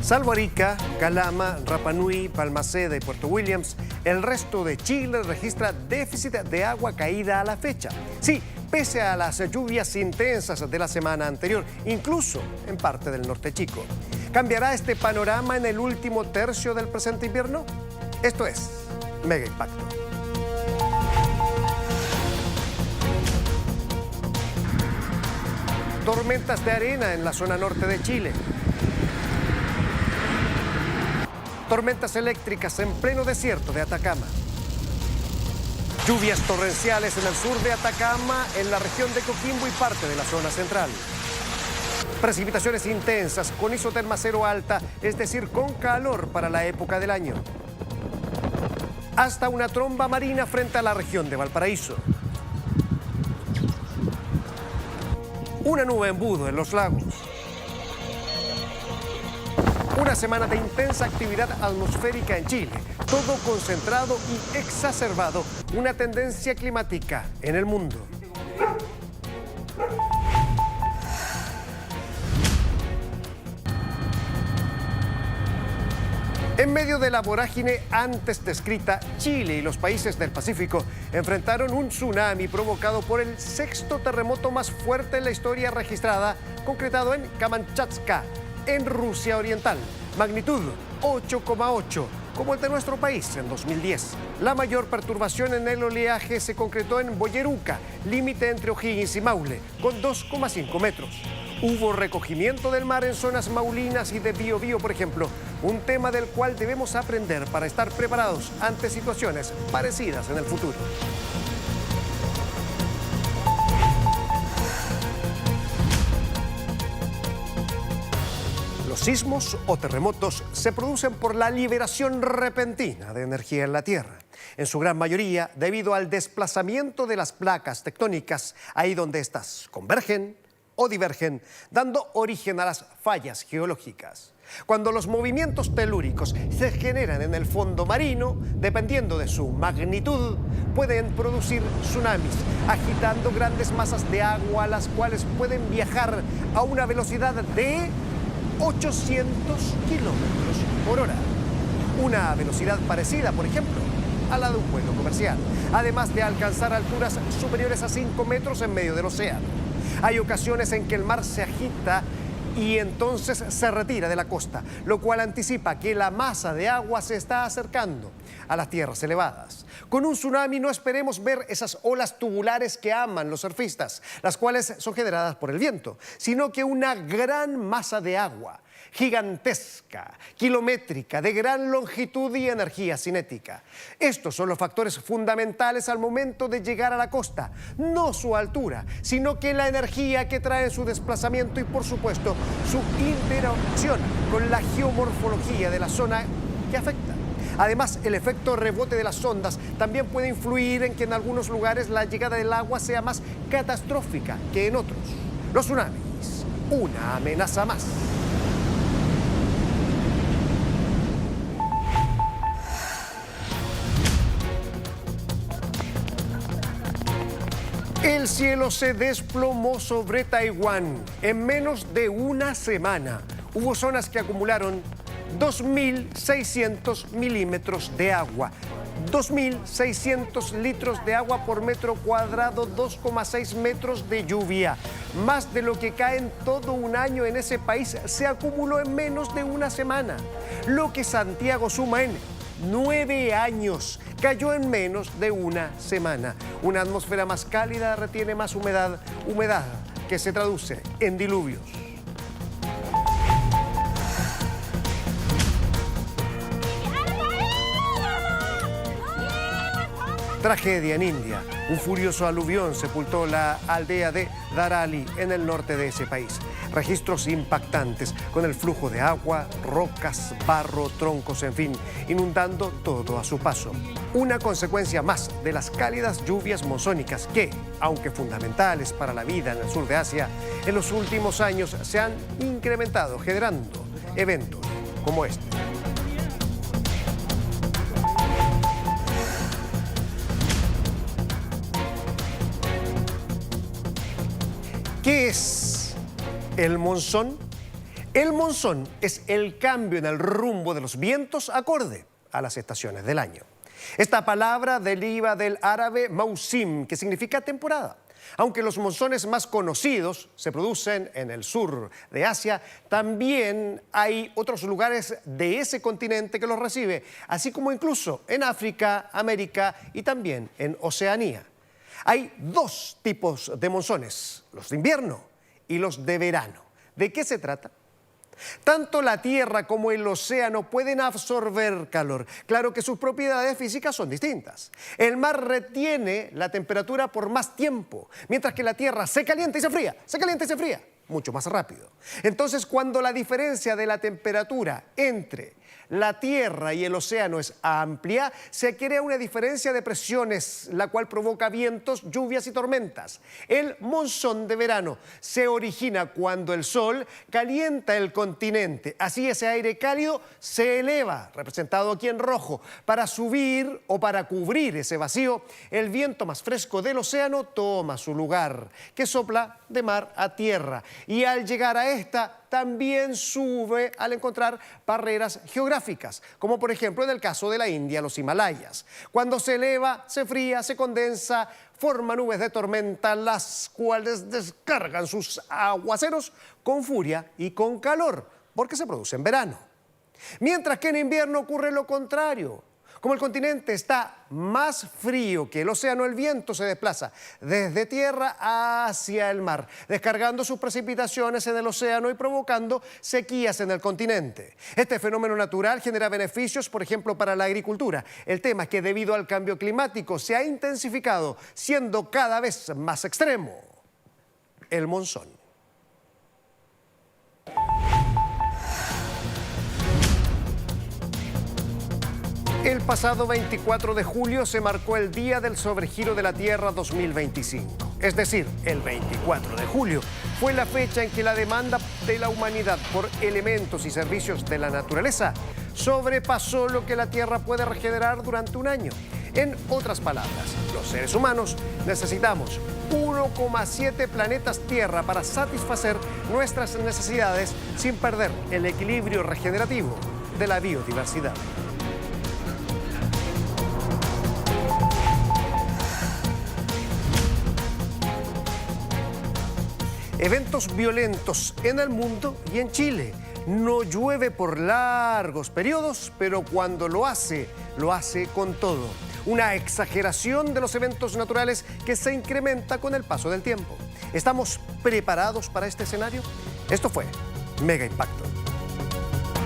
Salvo Arica, Calama, Rapa Nui, Balmaceda y Puerto Williams, el resto de Chile registra déficit de agua caída a la fecha. Sí, pese a las lluvias intensas de la semana anterior, incluso en parte del norte chico. ¿Cambiará este panorama en el último tercio del presente invierno? Esto es Mega Impacto. Tormentas de arena en la zona norte de Chile. Tormentas eléctricas en pleno desierto de Atacama. Lluvias torrenciales en el sur de Atacama, en la región de Coquimbo y parte de la zona central. Precipitaciones intensas con isoterma cero alta, es decir, con calor para la época del año. Hasta una tromba marina frente a la región de Valparaíso. Una nube embudo en los lagos. Una semana de intensa actividad atmosférica en Chile, todo concentrado y exacerbado, una tendencia climática en el mundo. En medio de la vorágine antes descrita, Chile y los países del Pacífico enfrentaron un tsunami provocado por el sexto terremoto más fuerte en la historia registrada, concretado en Kamchatka, en Rusia Oriental, magnitud 8,8, como el de nuestro país en 2010. La mayor perturbación en el oleaje se concretó en Boyeruca, límite entre O'Higgins y Maule, con 2,5 metros. Hubo recogimiento del mar en zonas maulinas y de Biobío, por ejemplo, un tema del cual debemos aprender para estar preparados ante situaciones parecidas en el futuro. Los sismos o terremotos se producen por la liberación repentina de energía en la Tierra, en su gran mayoría debido al desplazamiento de las placas tectónicas, ahí donde éstas convergen o divergen, dando origen a las fallas geológicas. Cuando los movimientos telúricos se generan en el fondo marino, dependiendo de su magnitud, pueden producir tsunamis, agitando grandes masas de agua, las cuales pueden viajar a una velocidad de 800 kilómetros por hora. Una velocidad parecida, por ejemplo, a la de un vuelo comercial, además de alcanzar alturas superiores a 5 metros en medio del océano. Hay ocasiones en que el mar se agita y entonces se retira de la costa, lo cual anticipa que la masa de agua se está acercando a las tierras elevadas. Con un tsunami no esperemos ver esas olas tubulares que aman los surfistas, las cuales son generadas por el viento, sino que una gran masa de agua, gigantesca, kilométrica, de gran longitud y energía cinética. Estos son los factores fundamentales al momento de llegar a la costa, no su altura, sino que la energía que trae su desplazamiento y, por supuesto, su interacción con la geomorfología de la zona que afecta. Además, el efecto rebote de las ondas también puede influir en que en algunos lugares la llegada del agua sea más catastrófica que en otros. Los tsunamis, una amenaza más. El cielo se desplomó sobre Taiwán en menos de una semana. Hubo zonas que acumularon 2.600 milímetros de agua. 2.600 litros de agua por metro cuadrado, 2,6 metros de lluvia. Más de lo que cae en todo un año en ese país se acumuló en menos de una semana. Lo que Santiago suma en 9 años. Cayó en menos de una semana. Una atmósfera más cálida retiene más humedad, humedad que se traduce en diluvios. Tragedia en India. Un furioso aluvión sepultó la aldea de Darali en el norte de ese país. Registros impactantes con el flujo de agua, rocas, barro, troncos, en fin, inundando todo a su paso. Una consecuencia más de las cálidas lluvias monzónicas que, aunque fundamentales para la vida en el sur de Asia, en los últimos años se han incrementado, generando eventos como este. ¿Qué es el monzón? El monzón es el cambio en el rumbo de los vientos acorde a las estaciones del año. Esta palabra deriva del árabe mausim, que significa temporada. Aunque los monzones más conocidos se producen en el sur de Asia, también hay otros lugares de ese continente que los recibe, así como incluso en África, América y también en Oceanía. Hay dos tipos de monzones, los de invierno y los de verano. ¿De qué se trata? Tanto la tierra como el océano pueden absorber calor. Claro que sus propiedades físicas son distintas. El mar retiene la temperatura por más tiempo, mientras que la tierra se calienta y se enfría, se calienta y se enfría mucho más rápido. Entonces, cuando la diferencia de la temperatura entre la tierra y el océano es amplia, se crea una diferencia de presiones, la cual provoca vientos, lluvias y tormentas. El monzón de verano se origina cuando el sol calienta el continente. Así ese aire cálido se eleva, representado aquí en rojo. Para subir o para cubrir ese vacío, el viento más fresco del océano toma su lugar, que sopla de mar a tierra. Y al llegar a esta, también sube al encontrar barreras geográficas, como por ejemplo en el caso de la India, los Himalayas. Cuando se eleva, se fría, se condensa, forma nubes de tormenta, las cuales descargan sus aguaceros con furia y con calor, porque se produce en verano. Mientras que en invierno ocurre lo contrario. Como el continente está más frío que el océano, el viento se desplaza desde tierra hacia el mar, descargando sus precipitaciones en el océano y provocando sequías en el continente. Este fenómeno natural genera beneficios, por ejemplo, para la agricultura. El tema es que debido al cambio climático se ha intensificado, siendo cada vez más extremo el monzón. El pasado 24 de julio se marcó el Día del Sobregiro de la Tierra 2025. Es decir, el 24 de julio fue la fecha en que la demanda de la humanidad por elementos y servicios de la naturaleza sobrepasó lo que la Tierra puede regenerar durante un año. En otras palabras, los seres humanos necesitamos 1,7 planetas Tierra para satisfacer nuestras necesidades sin perder el equilibrio regenerativo de la biodiversidad. Eventos violentos en el mundo y en Chile. No llueve por largos periodos, pero cuando lo hace con todo. Una exageración de los eventos naturales que se incrementa con el paso del tiempo. ¿Estamos preparados para este escenario? Esto fue Mega Impacto.